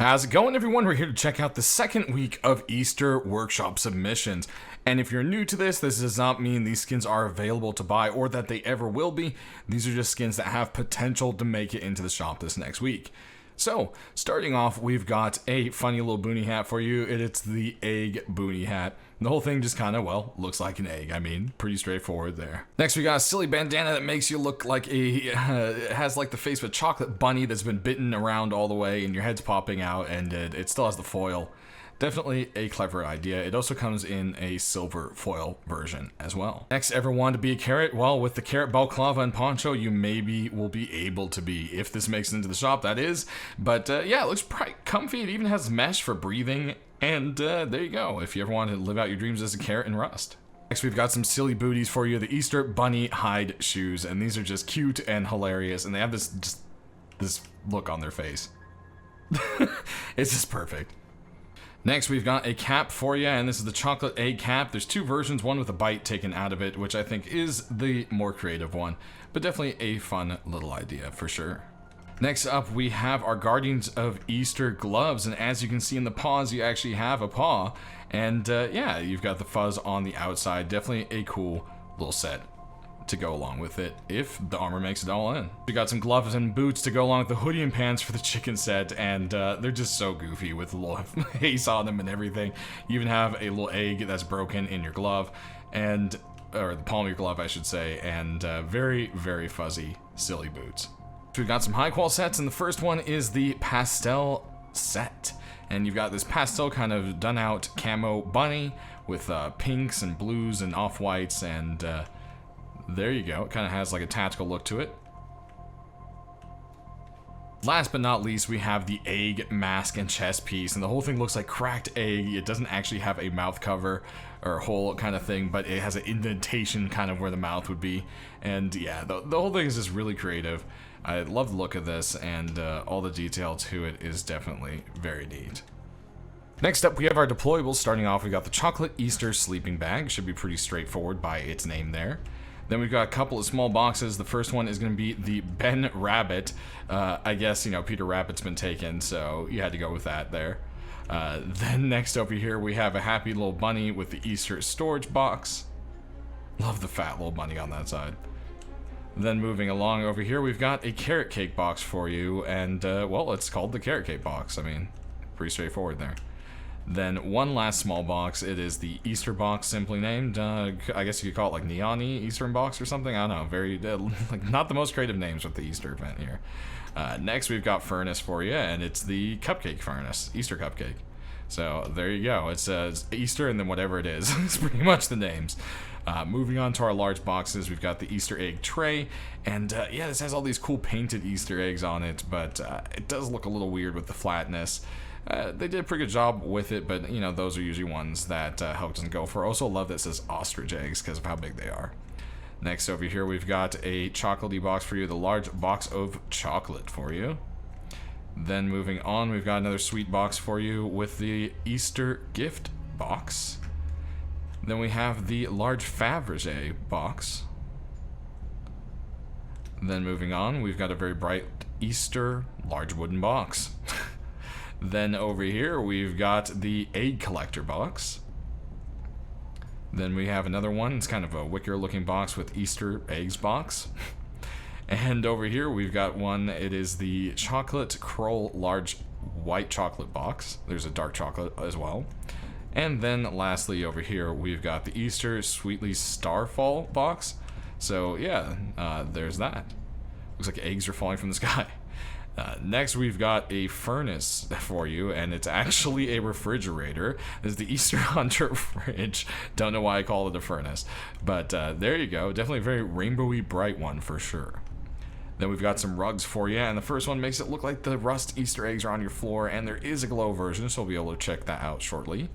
How's it going, everyone? We're here to check out the second week of Easter workshop submissions. And if you're new to this does not mean these skins are available to buy or that they ever will be. These are just skins that have potential to make it into the shop this next week. So, starting off, we've got a funny little boonie hat for you. It's the egg boonie hat. The whole thing just kind of, well, looks like an egg. I mean, pretty straightforward there. Next, we got a silly bandana that makes you look like it has like the face of a chocolate bunny that's been bitten around all the way and your head's popping out, and it still has the foil. Definitely a clever idea. It also comes in a silver foil version as well. Next, ever wanted to be a carrot? Well, with the carrot balaclava and poncho, you maybe will be able to be, if this makes it into the shop, that is. But yeah, it looks pretty comfy. It even has mesh for breathing. And there you go, if you ever want to live out your dreams as a carrot in Rust. Next, we've got some silly booties for you, the Easter bunny hide shoes. And these are just cute and hilarious. And they have this look on their face. It's just perfect. Next, we've got a cap for you, and this is the chocolate egg cap. There's two versions, one with a bite taken out of it, which I think is the more creative one, but definitely a fun little idea for sure. Next up, we have our Guardians of Easter gloves, and as you can see in the paws, you actually have a paw, and yeah, you've got the fuzz on the outside. Definitely a cool little set to go along with it if the armor makes it all in. We got some gloves and boots to go along with the hoodie and pants for the chicken set, and they're just so goofy with the little haze on them and everything. You even have a little egg that's broken in your glove, and or the palm of your glove, I should say, and very, very fuzzy, silly boots. So we've got some high qual sets, and the first one is the pastel set. And you've got this pastel kind of done out camo bunny with pinks and blues and off-whites, and there you go. It kind of has like a tactical look to it. Last but not least, we have the egg mask and chest piece, and the whole thing looks like cracked egg. It doesn't actually have a mouth cover or hole kind of thing, but it has an indentation kind of where the mouth would be. And yeah, the whole thing is just really creative. I love the look of this, and all the detail to it is definitely very neat. Next up, we have our deployables. Starting off, we got the chocolate Easter sleeping bag. Should be pretty straightforward by its name there. Then we've got a couple of small boxes. The first one is going to be the Ben Rabbit. I guess, you know, Peter Rabbit's been taken, so you had to go with that there. Then next over here, we have a happy little bunny with the Easter storage box. Love the fat little bunny on that side. Then moving along over here, we've got a carrot cake box for you, and, well, it's called the carrot cake box. I mean, pretty straightforward there. Then one last small box. It is the Easter box, simply named. I guess you could call it like Neon-y Eastern box or something. I don't know. Very like not the most creative names with the Easter event here. Next, we've got furnace for you, and it's the cupcake furnace, Easter cupcake. So there you go. It says Easter and then whatever it is. It's pretty much the names. Moving on to our large boxes, we've got the Easter egg tray, and yeah, this has all these cool painted Easter eggs on it, but it does look a little weird with the flatness. They did a pretty good job with it, but, you know, those are usually ones that Help doesn't go for. Also love that it says ostrich eggs because of how big they are. Next over here, we've got a chocolatey box for you, the large box of chocolate for you. Then moving on, we've got another sweet box for you with the Easter gift box. Then we have the large Fabergé box. Then moving on, we've got a very bright Easter large wooden box. Then over here, we've got the egg collector box. Then we have another one. It's kind of a wicker looking box with Easter eggs box. And over here, we've got one. It is the chocolate Kroll large white chocolate box. There's a dark chocolate as well. And then lastly, over here, we've got the Easter Sweetly Starfall box. So yeah, there's that. Looks like eggs are falling from the sky. Next, we've got a furnace for you, and it's actually a refrigerator. This is the Easter Hunter fridge. Don't know why I call it a furnace, but there you go. Definitely a very rainbowy bright one for sure. Then we've got some rugs for you, and the first one makes it look like the rust Easter eggs are on your floor, and there is a glow version, so we'll be able to check that out shortly.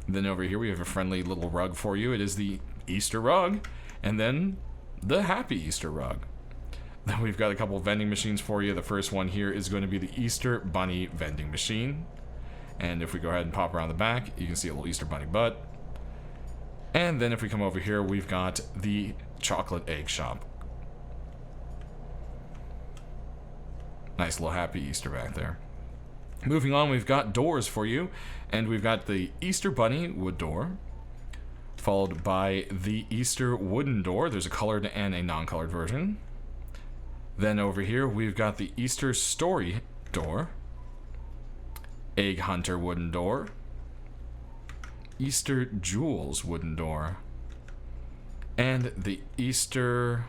Then over here, we have a friendly little rug for you. It is the Easter rug, and then the Happy Easter rug. Then we've got a couple vending machines for you. The first one here is going to be the Easter Bunny vending machine. And if we go ahead and pop around the back, you can see a little Easter Bunny butt. And then if we come over here, we've got the chocolate egg shop. Nice little Happy Easter back there. Moving on, we've got doors for you, and we've got the Easter Bunny wood door, followed by the Easter wooden door. There's a colored and a non-colored version. Then over here, we've got the Easter Story door, Egg Hunter wooden door, Easter Jewels wooden door, and the Easter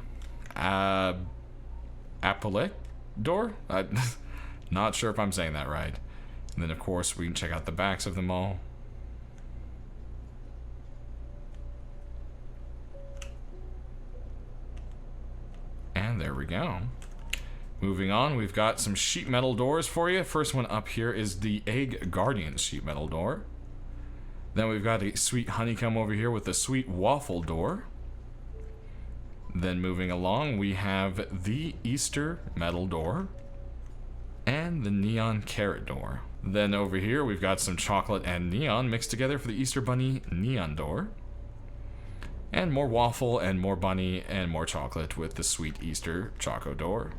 Apolek door? Not sure if I'm saying that right. And then, of course, we can check out the backs of them all. And there we go. Moving on, we've got some sheet metal doors for you. First one up here is the Egg Guardian sheet metal door. Then we've got a sweet honeycomb over here with the sweet waffle door. Then moving along, we have the Easter metal door and the neon carrot door. Then over here, we've got some chocolate and neon mixed together for the Easter Bunny neon door. And more waffle and more bunny and more chocolate with the sweet Easter choco door.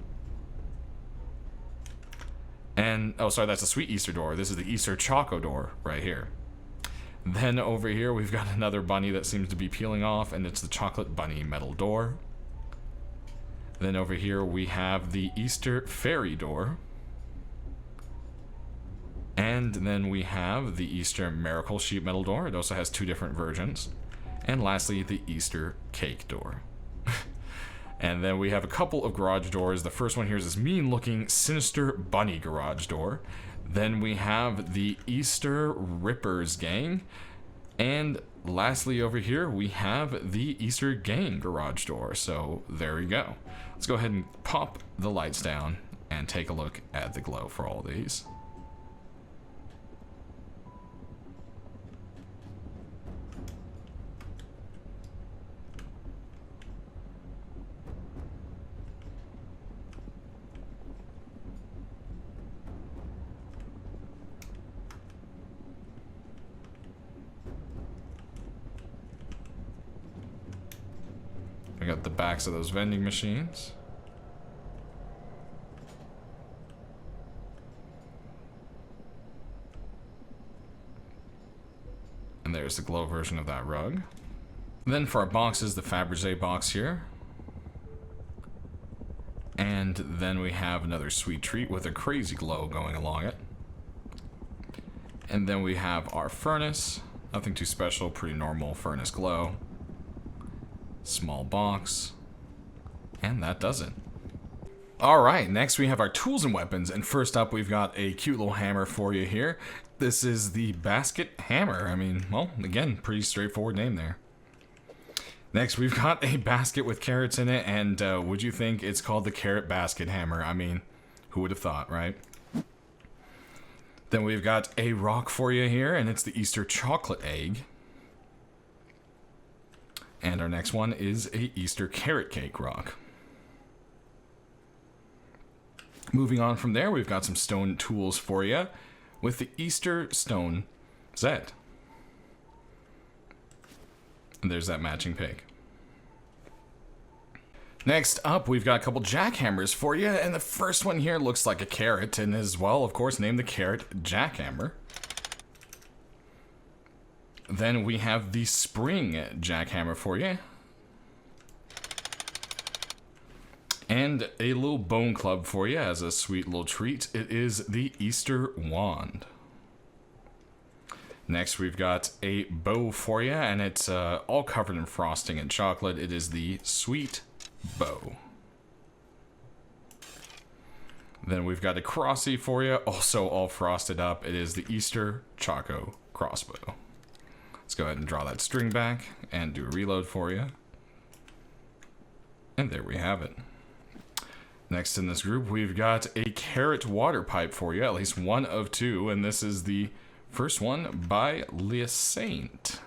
And, oh sorry, that's a sweet Easter door. This is the Easter choco door right here. Then over here, we've got another bunny that seems to be peeling off, and it's the chocolate bunny metal door. Then over here, we have the Easter fairy door. And then we have the Easter miracle sheet metal door. It also has two different versions. And lastly, the Easter cake door. And then we have a couple of garage doors. The first one here is this mean-looking, sinister bunny garage door. Then we have the Easter Rippers gang. And lastly over here, we have the Easter gang garage door. So there we go. Let's go ahead and pop the lights down and take a look at the glow for all these. We got the backs of those vending machines. And there's the glow version of that rug. Then for our boxes, the Fabergé box here. And then we have another sweet treat with a crazy glow going along it. And then we have our furnace. Nothing too special, pretty normal furnace glow. Small box, and that does it. Alright, next we have our tools and weapons, and first up we've got a cute little hammer for you here. This is the basket hammer. I mean, well, again, pretty straightforward name there. Next we've got a basket with carrots in it, and would you think it's called the carrot basket hammer? I mean, who would have thought, right? Then we've got a rock for you here, and it's the Easter chocolate egg. And our next one is a Easter carrot cake rock. Moving on from there, we've got some stone tools for you with the Easter stone set. And there's that matching pig. Next up, we've got a couple jackhammers for you, and the first one here looks like a carrot and is, well, of course, named the carrot jackhammer. Then we have the spring jackhammer for you. And a little bone club for you as a sweet little treat. It is the Easter wand. Next we've got a bow for you, and it's all covered in frosting and chocolate. It is the sweet bow. Then we've got a crossy for you, also all frosted up. It is the Easter choco crossbow. Let's go ahead and draw that string back and do a reload for you. And there we have it. Next in this group, we've got a carrot water pipe for you, at least one of two, and this is the first one by Le Saint.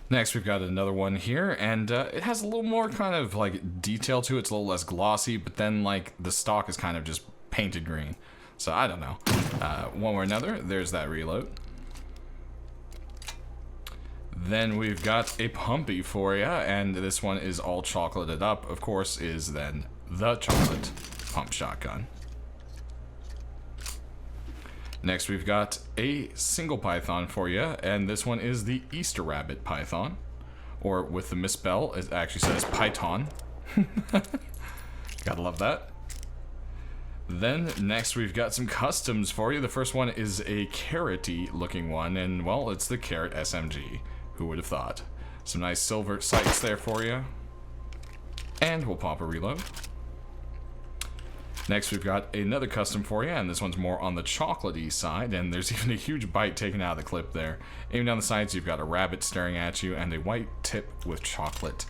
Next, we've got another one here, and it has a little more kind of like detail to it. It's a little less glossy, but then like the stock is kind of just painted green. So I don't know. One or another, there's that reload. Then we've got a pumpy for you, and this one is all chocolated up. Of course, is then the chocolate pump shotgun. Next, we've got a single python for you, and this one is the Easter Rabbit python. Or with the misspell, it actually says python. Gotta love that. Then next we've got some customs for you. The first one is a carroty looking one, and well, it's the Carrot SMG. Who would have thought? Some nice silver sights there for you. And we'll pop a reload. Next we've got another custom for you, and this one's more on the chocolatey side, and there's even a huge bite taken out of the clip there. Aiming down the sides, you've got a rabbit staring at you and a white tip with chocolate.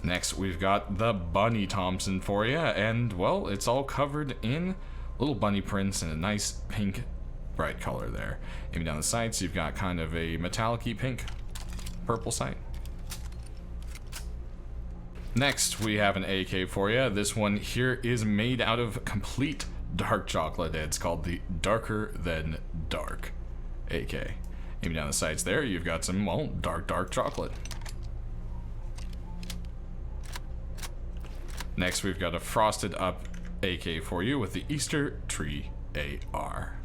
Next we've got the Bunny Thompson for you, and well, it's all covered in little bunny prints and a nice pink bright color there. Aiming down the sides, you've got kind of a metallic-y pink purple sight. Next, we have an AK for you. This one here is made out of complete dark chocolate. It's called the Darker Than Dark AK. Aiming down the sights there, you've got some, well, dark chocolate. Next, we've got a frosted up AK for you with the Easter Tree AR.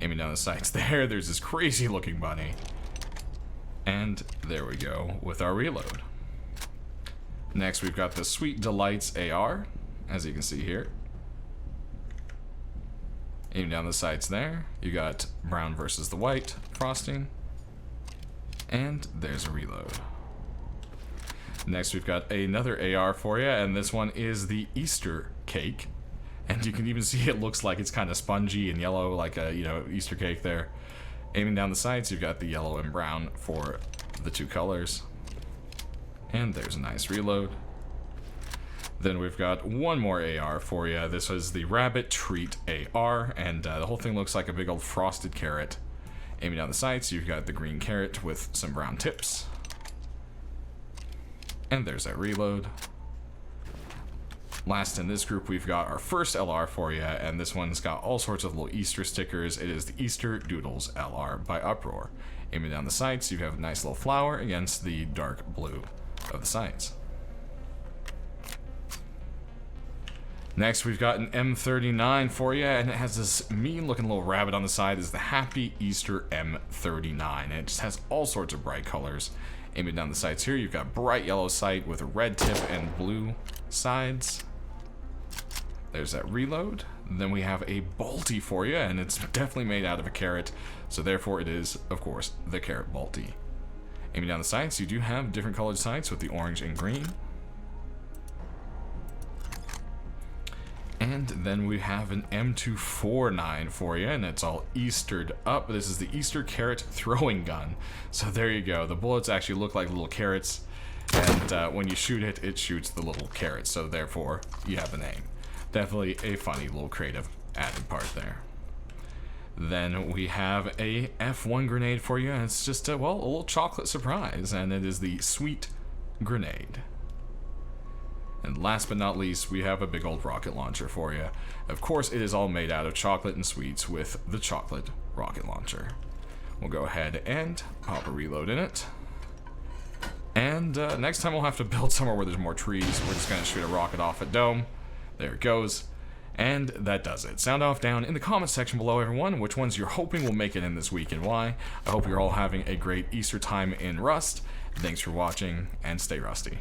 Aiming down the sights there, there's this crazy looking bunny. And there we go with our reload. Next, we've got the Sweet Delights AR, as you can see here. Aiming down the sights there, you got brown versus the white frosting. And there's a reload. Next, we've got another AR for you, and this one is the Easter Cake. And you can even see it looks like it's kind of spongy and yellow, like a, Easter cake there. Aiming down the sides, you've got the yellow and brown for the two colors. And there's a nice reload. Then we've got one more AR for you. This is the Rabbit Treat AR, and the whole thing looks like a big old frosted carrot. Aiming down the sights, you've got the green carrot with some brown tips. And there's that reload. Last in this group, we've got our first LR for you, and this one's got all sorts of little Easter stickers. It is the Easter Doodles LR by Uproar. Aiming down the sights, you have a nice little flower against the dark blue of the sights. Next, we've got an M39 for you, and it has this mean-looking little rabbit on the side. It's the Happy Easter M39, and it just has all sorts of bright colors. Aiming down the sights here, you've got bright yellow sight with a red tip and blue sides. There's that reload. Then we have a Balti for you, and it's definitely made out of a carrot, so therefore it is, of course, the Carrot Balti. Aiming down the sights, you do have different colored sights with the orange and green. And then we have an M249 for you, and it's all Eastered up. This is the Easter Carrot Throwing Gun. So there you go. The bullets actually look like little carrots, and when you shoot it, it shoots the little carrots. So therefore, you have a name. Definitely a funny little creative added part there. Then we have a F1 grenade for you, and it's just a little chocolate surprise, and it is the Sweet Grenade. And last but not least, we have a big old rocket launcher for you. Of course, it is all made out of chocolate and sweets with the chocolate rocket launcher. We'll go ahead and pop a reload in it. And next time we'll have to build somewhere where there's more trees. We're just going to shoot a rocket off a dome. There it goes. And that does it. Sound off down in the comments section below, everyone, which ones you're hoping will make it in this week and why. I hope you're all having a great Easter time in Rust. Thanks for watching, and stay rusty.